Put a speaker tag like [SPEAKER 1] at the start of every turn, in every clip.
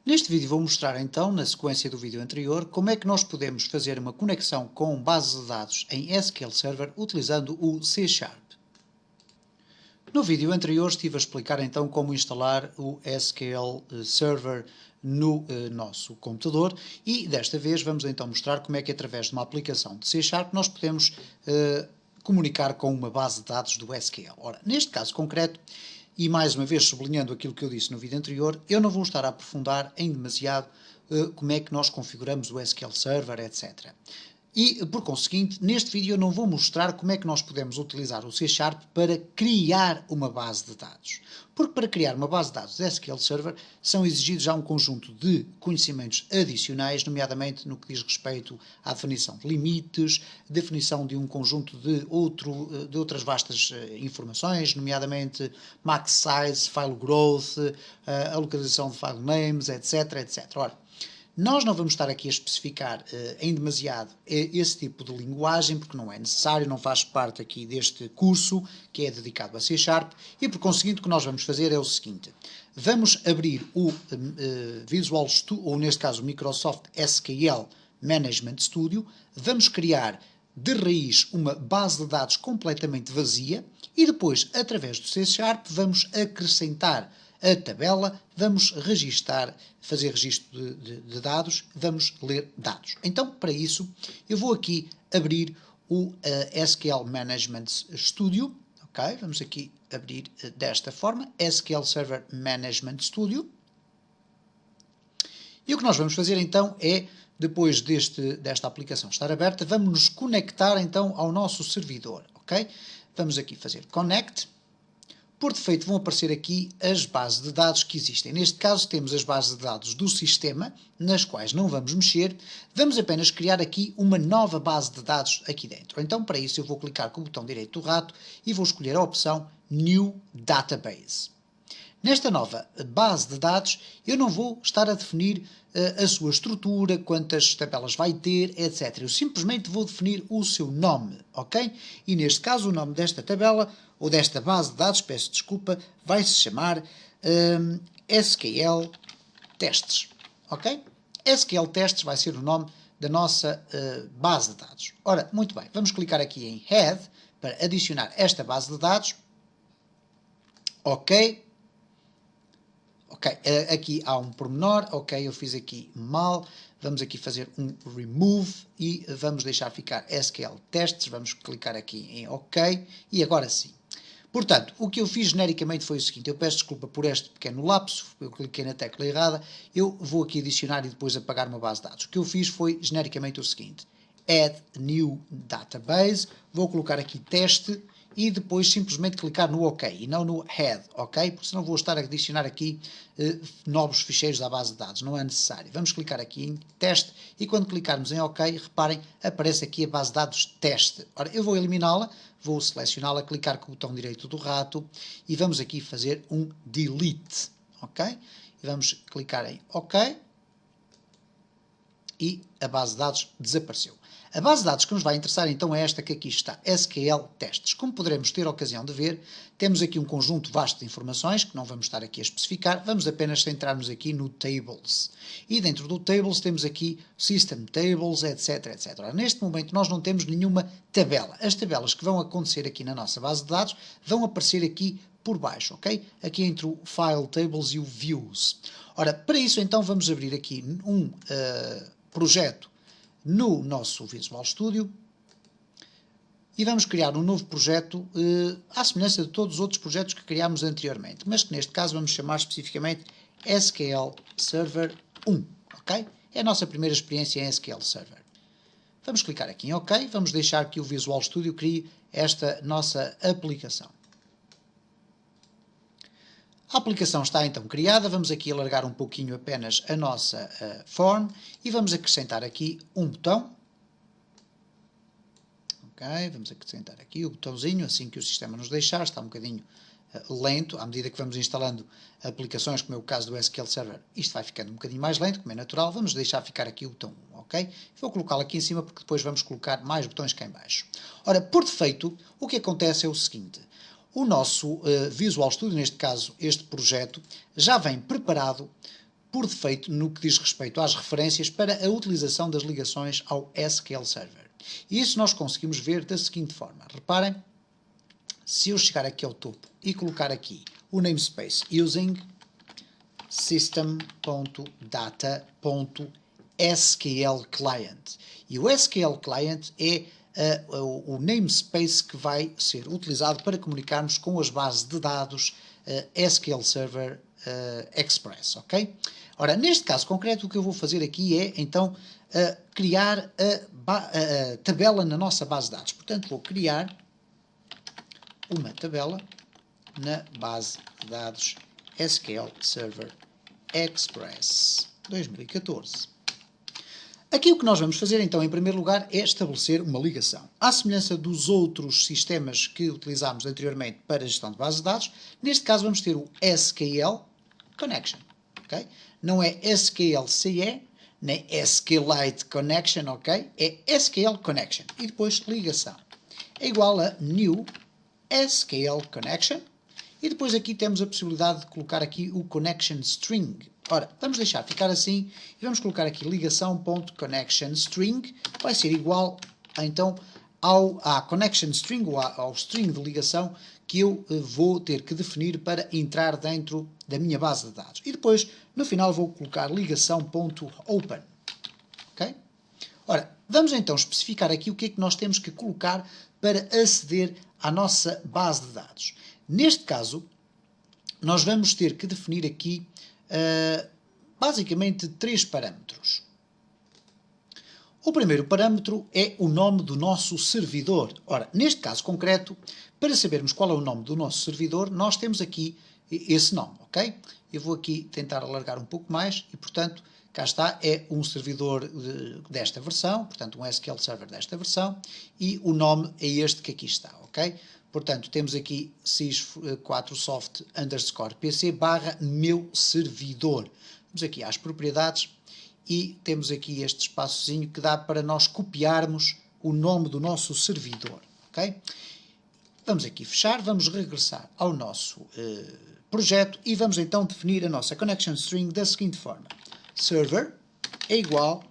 [SPEAKER 1] Neste vídeo vou mostrar então, na sequência do vídeo anterior, como é que nós podemos fazer uma conexão com bases de dados em SQL Server utilizando o C#. No vídeo anterior estive a explicar então como instalar o SQL Server no nosso computador e desta vez vamos então mostrar como é que através de uma aplicação de C# nós podemos comunicar com uma base de dados do SQL. Ora, neste caso concreto, e mais uma vez sublinhando aquilo que eu disse no vídeo anterior, eu não vou estar a aprofundar em demasiado como é que nós configuramos o SQL Server, etc. E, por conseguinte, neste vídeo eu não vou mostrar como é que nós podemos utilizar o C# para criar uma base de dados. Porque para criar uma base de dados de SQL Server são exigidos já um conjunto de conhecimentos adicionais, nomeadamente no que diz respeito à definição de limites, definição de um conjunto de outras vastas informações, nomeadamente max size, file growth, a localização de file names, etc, etc. Ora, nós não vamos estar aqui a especificar em demasiado esse tipo de linguagem, porque não é necessário, não faz parte aqui deste curso, que é dedicado a C#, e por conseguinte o que nós vamos fazer é o seguinte. Vamos abrir o Visual Studio, ou neste caso o Microsoft SQL Management Studio, vamos criar de raiz uma base de dados completamente vazia, e depois, através do C#, vamos acrescentar a tabela, vamos fazer registro de dados, vamos ler dados. Então, para isso, eu vou aqui abrir o SQL Management Studio, ok? Vamos aqui abrir desta forma, SQL Server Management Studio. E o que nós vamos fazer então é, depois desta aplicação estar aberta, vamos nos conectar então ao nosso servidor, ok? Vamos aqui fazer Connect. Por defeito vão aparecer aqui as bases de dados que existem. Neste caso temos as bases de dados do sistema, nas quais não vamos mexer, vamos apenas criar aqui uma nova base de dados aqui dentro. Então para isso eu vou clicar com o botão direito do rato e vou escolher a opção New Database. Nesta nova base de dados eu não vou estar a definir a sua estrutura, quantas tabelas vai ter, etc. Eu simplesmente vou definir o seu nome, ok? E neste caso o nome desta tabela, ou desta base de dados, peço desculpa, vai se chamar SQL Testes, ok? SQL Testes vai ser o nome da nossa base de dados. Ora, muito bem, vamos clicar aqui em Add para adicionar esta base de dados, ok? Ok, aqui há um pormenor, ok, eu fiz aqui mal, vamos aqui fazer um remove e vamos deixar ficar SQL Testes, vamos clicar aqui em ok e agora sim. Portanto, o que eu fiz genericamente foi o seguinte, eu peço desculpa por este pequeno lapso, eu cliquei na tecla errada, eu vou aqui adicionar e depois apagar uma base de dados. O que eu fiz foi genericamente o seguinte, Add New Database, vou colocar aqui teste, e depois simplesmente clicar no OK e não no Add, ok? Porque senão vou estar a adicionar aqui novos ficheiros à base de dados, não é necessário. Vamos clicar aqui em teste e quando clicarmos em OK, reparem, aparece aqui a base de dados teste. Ora, eu vou eliminá-la, vou selecioná-la, clicar com o botão direito do rato e vamos aqui fazer um delete, ok? E vamos clicar em OK e a base de dados desapareceu. A base de dados que nos vai interessar então é esta que aqui está, SQL Testes. Como poderemos ter a ocasião de ver, temos aqui um conjunto vasto de informações, que não vamos estar aqui a especificar, vamos apenas centrar-nos aqui no Tables. E dentro do Tables temos aqui System Tables, etc, etc. Ora, neste momento nós não temos nenhuma tabela. As tabelas que vão acontecer aqui na nossa base de dados vão aparecer aqui por baixo, ok? Aqui entre o File Tables e o Views. Ora, para isso então vamos abrir aqui um projeto no nosso Visual Studio e vamos criar um novo projeto à semelhança de todos os outros projetos que criámos anteriormente, mas que neste caso vamos chamar especificamente SQL Server 1, ok? É a nossa primeira experiência em SQL Server. Vamos clicar aqui em OK, vamos deixar que o Visual Studio crie esta nossa aplicação. A aplicação está então criada, vamos aqui alargar um pouquinho apenas a nossa form e vamos acrescentar aqui um botão. Ok, vamos acrescentar aqui o botãozinho, assim que o sistema nos deixar, está um bocadinho lento, à medida que vamos instalando aplicações, como é o caso do SQL Server, isto vai ficando um bocadinho mais lento, como é natural, vamos deixar ficar aqui o botão 1, ok? Vou colocá-lo aqui em cima porque depois vamos colocar mais botões cá em baixo. Ora, por defeito, o que acontece é o seguinte, o nosso Visual Studio, neste caso este projeto, já vem preparado por defeito no que diz respeito às referências para a utilização das ligações ao SQL Server. E isso nós conseguimos ver da seguinte forma. Reparem, se eu chegar aqui ao topo e colocar aqui o namespace using system.data.sql client. E o SQL client é o namespace que vai ser utilizado para comunicarmos com as bases de dados SQL Server Express, ok? Ora, neste caso concreto, o que eu vou fazer aqui é, então, criar a tabela na nossa base de dados. Portanto, vou criar uma tabela na base de dados SQL Server Express 2014. Aqui o que nós vamos fazer, então, em primeiro lugar, é estabelecer uma ligação. À semelhança dos outros sistemas que utilizámos anteriormente para a gestão de bases de dados, neste caso vamos ter o SQL Connection. Okay? Não é SQL-CE, nem SQLite Connection, ok? É SQL Connection. E depois ligação. É igual a New SQL Connection. E depois aqui temos a possibilidade de colocar aqui o Connection String. Ora, vamos deixar ficar assim e vamos colocar aqui ligação.connectionString. Vai ser igual, então, à connection string, ou ao string de ligação que eu vou ter que definir para entrar dentro da minha base de dados. E depois, no final, vou colocar ligação.open. Ok? Ora, vamos então especificar aqui o que é que nós temos que colocar para aceder à nossa base de dados. Neste caso, nós vamos ter que definir aqui basicamente 3 parâmetros. O primeiro parâmetro é o nome do nosso servidor. Ora, neste caso concreto, para sabermos qual é o nome do nosso servidor, nós temos aqui esse nome, ok? Eu vou aqui tentar alargar um pouco mais e, portanto, cá está, é um servidor desta versão, portanto, um SQL Server desta versão, e o nome é este que aqui está, ok? Portanto, temos aqui sys4soft _pc / meu servidor. Vamos aqui às propriedades e temos aqui este espaçozinho que dá para nós copiarmos o nome do nosso servidor, ok? Vamos aqui fechar, vamos regressar ao nosso projeto e vamos então definir a nossa connection string da seguinte forma. Server é igual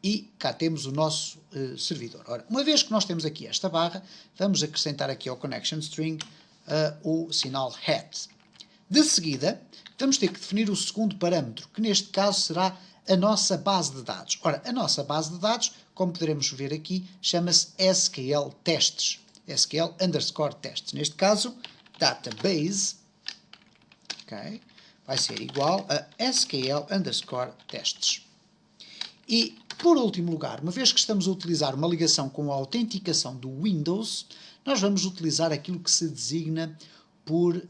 [SPEAKER 1] e cá temos o nosso servidor. Ora, uma vez que nós temos aqui esta barra, vamos acrescentar aqui ao connection string o sinal hat. De seguida, vamos ter que definir o segundo parâmetro, que neste caso será a nossa base de dados. Ora, a nossa base de dados, como poderemos ver aqui, chama-se SQL Tests. SQL _ Tests. Neste caso, database, okay, vai ser igual a SQL _ Tests. E, por último lugar, uma vez que estamos a utilizar uma ligação com a autenticação do Windows, nós vamos utilizar aquilo que se designa por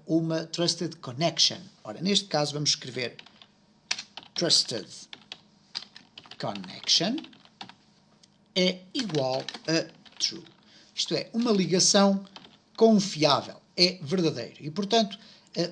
[SPEAKER 1] uma Trusted Connection. Ora, neste caso vamos escrever Trusted Connection é igual a True. Isto é, uma ligação confiável, é verdadeiro. E, portanto,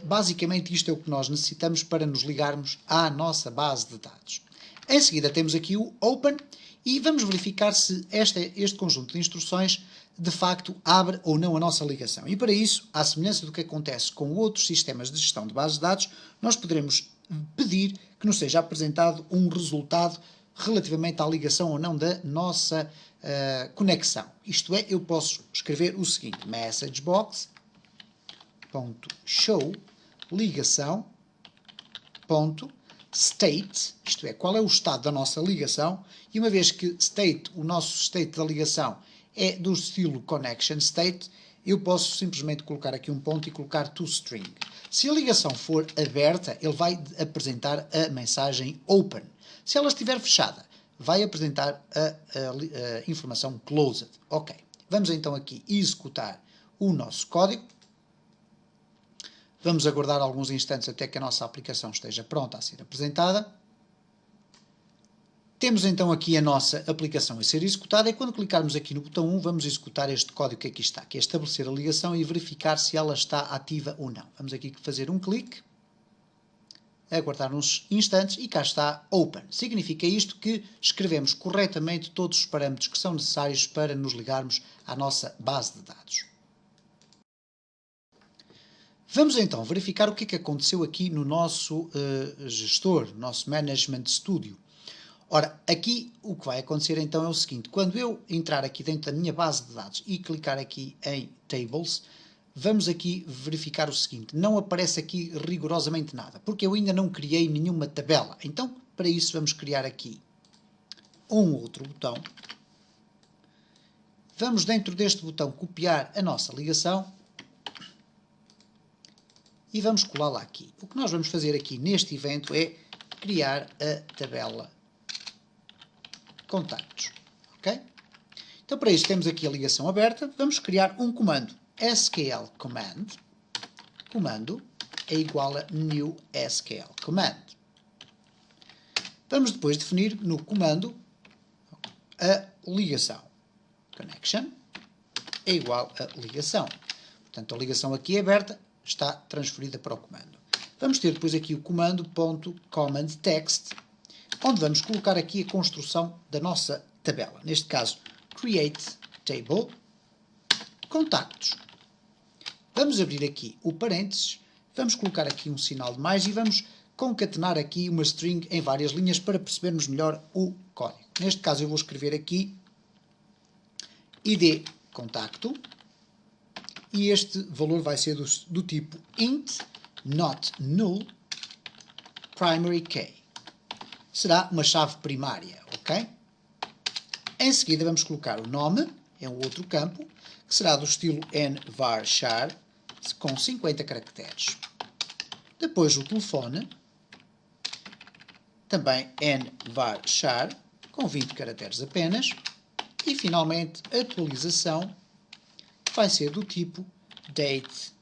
[SPEAKER 1] basicamente isto é o que nós necessitamos para nos ligarmos à nossa base de dados. Em seguida temos aqui o Open e vamos verificar se este conjunto de instruções de facto abre ou não a nossa ligação. E para isso, à semelhança do que acontece com outros sistemas de gestão de bases de dados, nós poderemos pedir que nos seja apresentado um resultado relativamente à ligação ou não da nossa conexão. Isto é, eu posso escrever o seguinte, messagebox.show ligação.state, isto é, qual é o estado da nossa ligação, e uma vez que state, o nosso state da ligação é do estilo connection state, eu posso simplesmente colocar aqui um ponto e colocar toString. Se a ligação for aberta, ele vai apresentar a mensagem open. Se ela estiver fechada, vai apresentar a informação closed. Ok. Vamos então aqui executar o nosso código. Vamos aguardar alguns instantes até que a nossa aplicação esteja pronta a ser apresentada. Temos então aqui a nossa aplicação a ser executada e quando clicarmos aqui no botão 1 vamos executar este código que aqui está, que é estabelecer a ligação e verificar se ela está ativa ou não. Vamos aqui fazer um clique, aguardar uns instantes e cá está Open. Significa isto que escrevemos corretamente todos os parâmetros que são necessários para nos ligarmos à nossa base de dados. Vamos então verificar o que é que aconteceu aqui no nosso gestor, no nosso Management Studio. Ora, aqui o que vai acontecer então é o seguinte: quando eu entrar aqui dentro da minha base de dados e clicar aqui em Tables, vamos aqui verificar o seguinte: não aparece aqui rigorosamente nada, porque eu ainda não criei nenhuma tabela. Então, para isso vamos criar aqui um outro botão. Vamos dentro deste botão copiar a nossa ligação e vamos colá-la aqui. O que nós vamos fazer aqui neste evento é criar a tabela contactos, ok? Então para isso temos aqui a ligação aberta, vamos criar um comando, SQL command, comando é igual a new SQL command. Vamos depois definir no comando a ligação, connection é igual a ligação. Portanto, a ligação aqui aberta está transferida para o comando. Vamos ter depois aqui o comando .command text, onde vamos colocar aqui a construção da nossa tabela. Neste caso, create table, contactos. Vamos abrir aqui o parênteses, vamos colocar aqui um sinal de mais e vamos concatenar aqui uma string em várias linhas para percebermos melhor o código. Neste caso eu vou escrever aqui id contacto e este valor vai ser do tipo int not null primary key. Será uma chave primária, ok? Em seguida vamos colocar o nome, é um outro campo, que será do estilo nvarchar, com 50 caracteres. Depois o telefone, também nvarchar, com 20 caracteres apenas. E finalmente a atualização, que vai ser do tipo date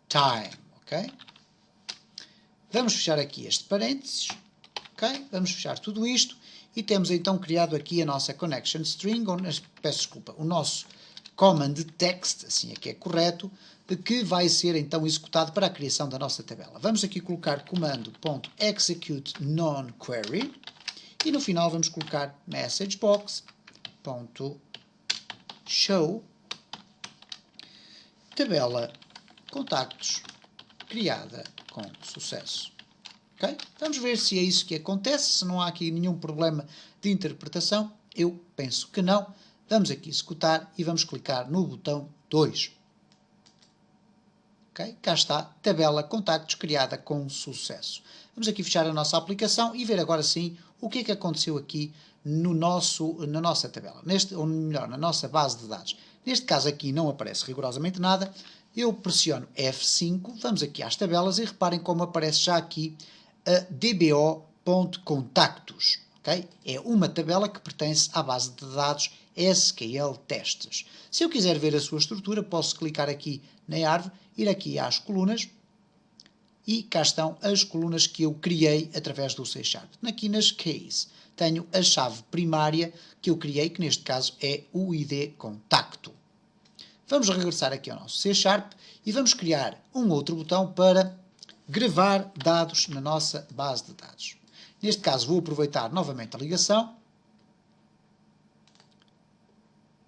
[SPEAKER 1] time, ok? Vamos fechar aqui este parênteses. Okay? Vamos fechar tudo isto e temos então criado aqui a nossa connection string, o nosso command text, assim é que é correto, que vai ser então executado para a criação da nossa tabela. Vamos aqui colocar comando.execute non-query e no final vamos colocar messagebox.show tabela contactos criada com sucesso. Okay? Vamos ver se é isso que acontece, se não há aqui nenhum problema de interpretação. Eu penso que não. Vamos aqui executar e vamos clicar no botão 2. Okay? Cá está, tabela contactos criada com sucesso. Vamos aqui fechar a nossa aplicação e ver agora sim o que é que aconteceu aqui na nossa tabela, ou melhor, na nossa base de dados. Neste caso aqui não aparece rigorosamente nada. Eu pressiono F5, vamos aqui às tabelas e reparem como aparece já aqui a dbo.contactos. Okay? É uma tabela que pertence à base de dados SQL Testes. Se eu quiser ver a sua estrutura, posso clicar aqui na árvore, ir aqui às colunas e cá estão as colunas que eu criei através do C#. Aqui nas keys tenho a chave primária que eu criei, que neste caso é o ID contacto. Vamos regressar aqui ao nosso C# e vamos criar um outro botão para gravar dados na nossa base de dados. Neste caso vou aproveitar novamente a ligação.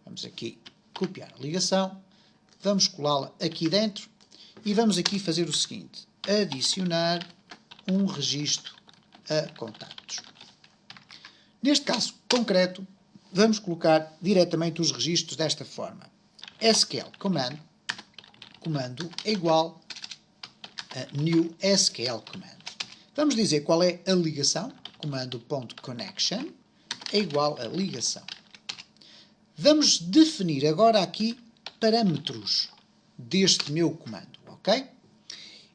[SPEAKER 1] Vamos aqui copiar a ligação. Vamos colá-la aqui dentro e vamos aqui fazer o seguinte: adicionar um registro a contactos. Neste caso concreto, vamos colocar diretamente os registros desta forma. SQL command, comando é igual a new SQL command. Vamos dizer qual é a ligação, comando.connection é igual a ligação. Vamos definir agora aqui parâmetros deste meu comando, ok?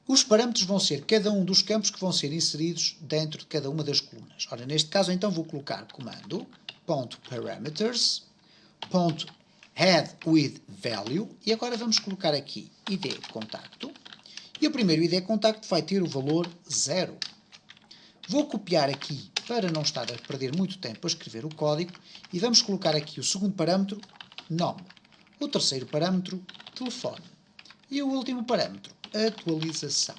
[SPEAKER 1] Os parâmetros vão ser cada um dos campos que vão ser inseridos dentro de cada uma das colunas. Ora, neste caso, então, vou colocar comando.parameters.headWithValue e agora vamos colocar aqui ID contacto e o primeiro ID contacto vai ter o valor 0. Vou copiar aqui para não estar a perder muito tempo a escrever o código e vamos colocar aqui o segundo parâmetro, nome, o terceiro parâmetro, telefone e o último parâmetro, atualização.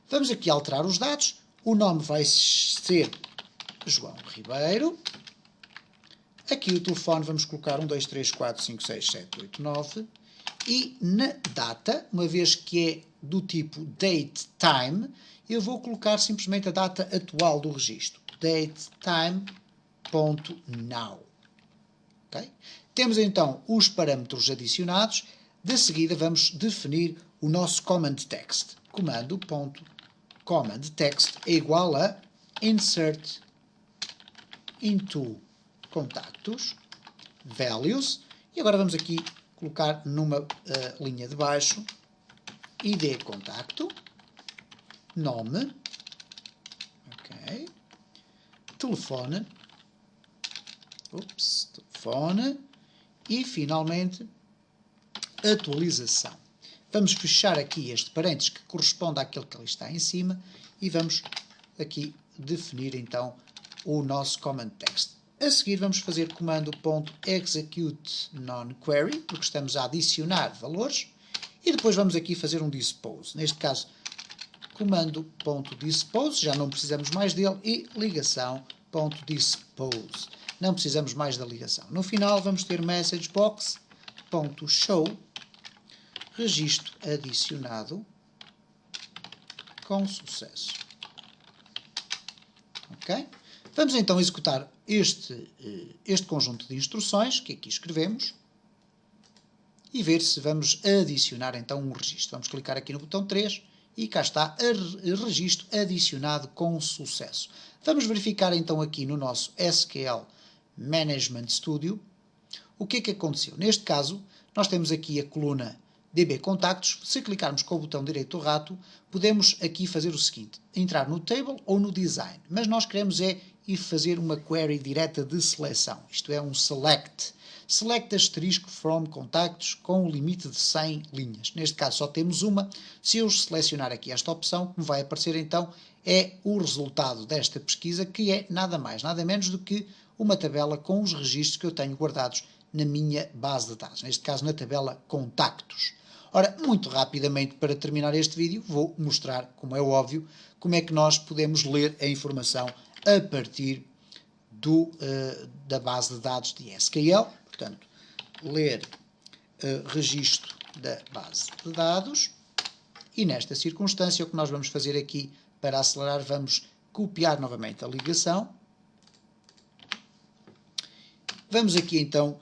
[SPEAKER 1] Vamos aqui alterar os dados, o nome vai ser João Ribeiro, aqui o telefone vamos colocar 1, 2, 3, 4, 5, 6, 7, 8, 9 e na data, uma vez que é do tipo datetime, eu vou colocar simplesmente a data atual do registro. datetime.now. Okay? Temos então os parâmetros adicionados. De seguida vamos definir o nosso command text. Comando.command text é igual a insert into contactos values. E agora vamos aqui colocar numa linha de baixo id contacto, nome, ok, telefone, e finalmente atualização. Vamos fechar aqui este parênteses que corresponde àquele que ali está em cima e vamos aqui definir então o nosso command text. A seguir vamos fazer comando.execute non-query, porque estamos a adicionar valores, e depois vamos aqui fazer um dispose. Neste caso, comando.dispose, já não precisamos mais dele, e ligação.dispose. Não precisamos mais da ligação. No final vamos ter messagebox.show, registro adicionado com sucesso. Ok? Vamos então executar este conjunto de instruções que aqui escrevemos e ver se vamos adicionar então um registro. Vamos clicar aqui no botão 3 e cá está registro adicionado com sucesso. Vamos verificar então aqui no nosso SQL Management Studio o que é que aconteceu. Neste caso, nós temos aqui a coluna DB Contactos. Se clicarmos com o botão direito do rato, podemos aqui fazer o seguinte, entrar no Table ou no Design, mas nós queremos é ir fazer uma query direta de seleção, isto é um Select. Select asterisco from contactos com o limite de 100 linhas. Neste caso só temos uma. Se eu selecionar aqui esta opção, o que me vai aparecer então é o resultado desta pesquisa, que é nada mais, nada menos do que uma tabela com os registros que eu tenho guardados na minha base de dados, neste caso na tabela contactos. Ora, muito rapidamente para terminar este vídeo, vou mostrar, como é óbvio, como é que nós podemos ler a informação a partir da base de dados de SQL. Portanto, ler registro da base de dados e nesta circunstância o que nós vamos fazer aqui para acelerar, vamos copiar novamente a ligação. Vamos aqui então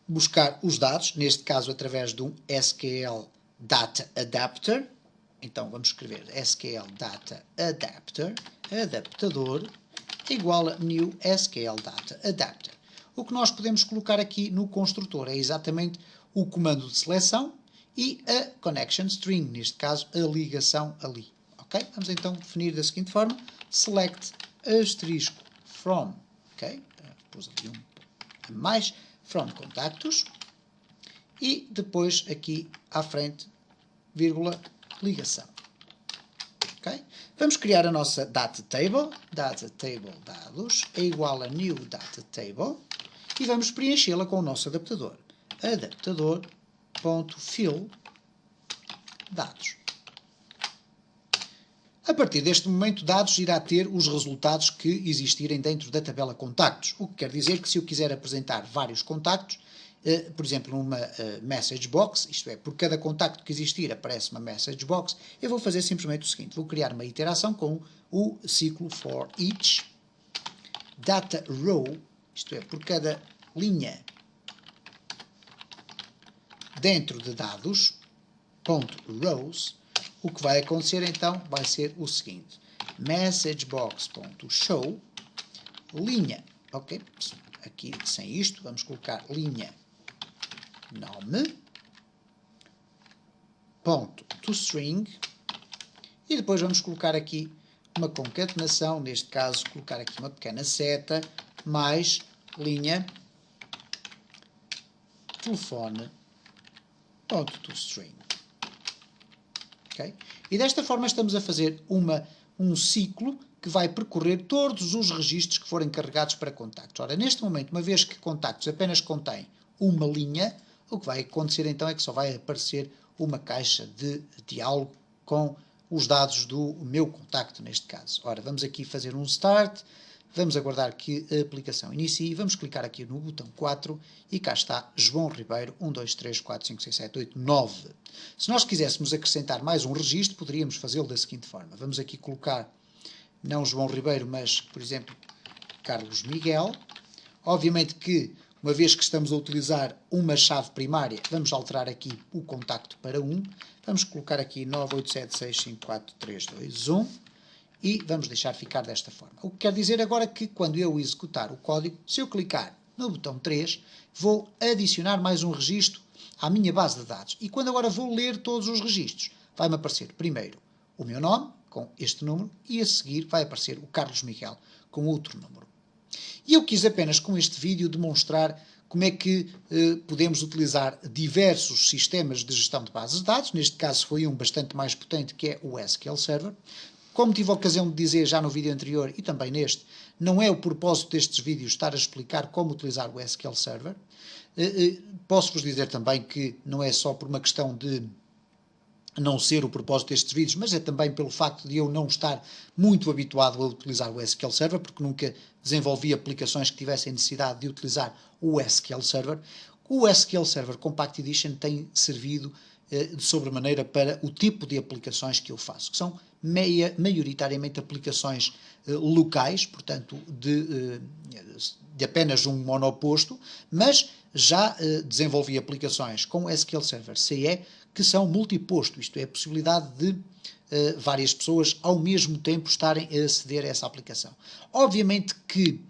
[SPEAKER 1] buscar os dados, neste caso através de um SQL Data Adapter. Então vamos escrever SQL Data Adapter, adaptador, igual a New SQL Data Adapter. O que nós podemos colocar aqui no construtor é exatamente o comando de seleção e a connection string, neste caso a ligação ali. Ok? Vamos então definir da seguinte forma, select asterisco from, ok? Pus ali a mais, from contactos e depois aqui à frente, vírgula, ligação. Okay? Vamos criar a nossa data table dados é igual a new data table e vamos preenchê-la com o nosso adaptador. Adaptador.fill dados. A partir deste momento, dados irá ter os resultados que existirem dentro da tabela contactos, o que quer dizer que se eu quiser apresentar vários contactos, por exemplo, numa message box, isto é, por cada contacto que existir aparece uma message box, eu vou fazer simplesmente o seguinte, vou criar uma iteração com o ciclo for each data row, isto é, por cada linha dentro de dados, ponto rows, o que vai acontecer então vai ser o seguinte, messagebox.show, linha, ok, aqui sem isto, vamos colocar linha nome, ponto toString, e depois vamos colocar aqui uma concatenação, neste caso colocar aqui uma pequena seta, mais linha telefone, ponto toString. Okay? E desta forma estamos a fazer um ciclo que vai percorrer todos os registros que forem carregados para contactos. Ora, neste momento, uma vez que contactos apenas contém uma linha, o que vai acontecer então é que só vai aparecer uma caixa de diálogo com os dados do meu contacto, neste caso. Ora, vamos aqui fazer um start, vamos aguardar que a aplicação inicie, vamos clicar aqui no botão 4 e cá está João Ribeiro, 1, 2, 3, 4, 5, 6, 7, 8, 9. Se nós quiséssemos acrescentar mais um registro, poderíamos fazê-lo da seguinte forma. Vamos aqui colocar, não João Ribeiro, mas, por exemplo, Carlos Miguel. Obviamente que, uma vez que estamos a utilizar uma chave primária, vamos alterar aqui o contacto para 1. Vamos colocar aqui 987654321 e vamos deixar ficar desta forma. O que quer dizer agora que quando eu executar o código, se eu clicar no botão 3, vou adicionar mais um registro à minha base de dados. E quando agora vou ler todos os registros, vai-me aparecer primeiro o meu nome, com este número, e a seguir vai aparecer o Carlos Miguel, com outro número. E eu quis apenas com este vídeo demonstrar como é que podemos utilizar diversos sistemas de gestão de bases de dados. Neste caso foi um bastante mais potente, que é o SQL Server. Como tive a ocasião de dizer já no vídeo anterior e também neste, não é o propósito destes vídeos estar a explicar como utilizar o SQL Server. Posso-vos dizer também que não é só por uma questão de não ser o propósito destes vídeos, mas é também pelo facto de eu não estar muito habituado a utilizar o SQL Server, porque nunca desenvolvi aplicações que tivessem necessidade de utilizar o SQL Server. O SQL Server Compact Edition tem servido de sobremaneira para o tipo de aplicações que eu faço, que são maioritariamente aplicações locais, portanto de apenas um monoposto, mas já desenvolvi aplicações com SQL Server CE que são multiposto, isto é, a possibilidade de várias pessoas ao mesmo tempo estarem a aceder a essa aplicação. Obviamente que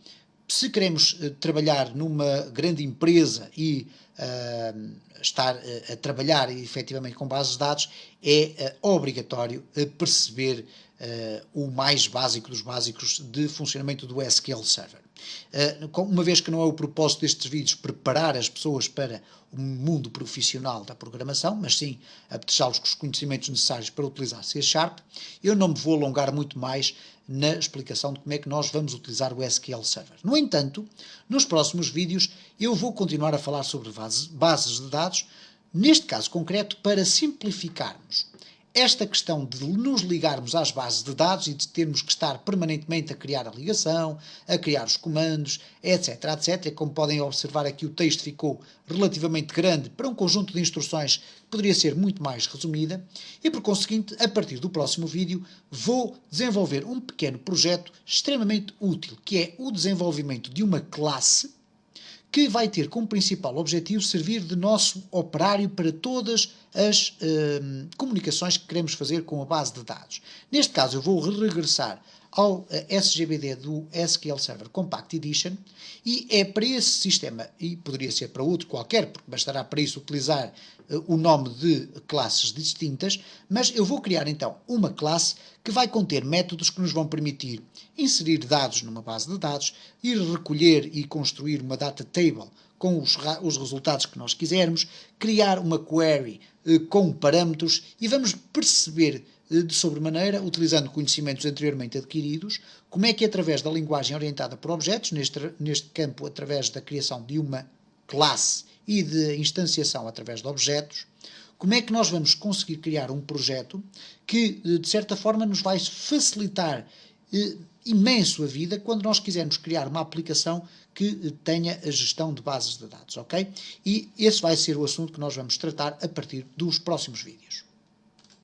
[SPEAKER 1] se queremos trabalhar numa grande empresa e estar a trabalhar efetivamente com bases de dados, é obrigatório perceber o mais básico dos básicos de funcionamento do SQL Server. Uma vez que não é o propósito destes vídeos preparar as pessoas para o mundo profissional da programação, mas sim apetechá-los com os conhecimentos necessários para utilizar C#, eu não me vou alongar muito mais na explicação de como é que nós vamos utilizar o SQL Server. No entanto, nos próximos vídeos eu vou continuar a falar sobre bases de dados, neste caso concreto, para simplificarmos esta questão de nos ligarmos às bases de dados e de termos que estar permanentemente a criar a ligação, a criar os comandos, etc, etc. Como podem observar aqui, o texto ficou relativamente grande para um conjunto de instruções que poderia ser muito mais resumida e, por conseguinte, a partir do próximo vídeo, vou desenvolver um pequeno projeto extremamente útil, que é o desenvolvimento de uma classe que vai ter como principal objetivo servir de nosso operário para todas as comunicações que queremos fazer com a base de dados. Neste caso eu vou regressar ao SGBD do SQL Server Compact Edition e é para esse sistema, e poderia ser para outro qualquer, porque bastará para isso utilizar o nome de classes distintas, mas eu vou criar então uma classe que vai conter métodos que nos vão permitir inserir dados numa base de dados, ir recolher e construir uma data table com os resultados que nós quisermos, criar uma query com parâmetros e vamos perceber de sobremaneira, utilizando conhecimentos anteriormente adquiridos, como é que através da linguagem orientada por objetos, neste campo através da criação de uma classe e de instanciação através de objetos, como é que nós vamos conseguir criar um projeto que, de certa forma, nos vai facilitar imenso a vida quando nós quisermos criar uma aplicação que tenha a gestão de bases de dados, ok? E esse vai ser o assunto que nós vamos tratar a partir dos próximos vídeos.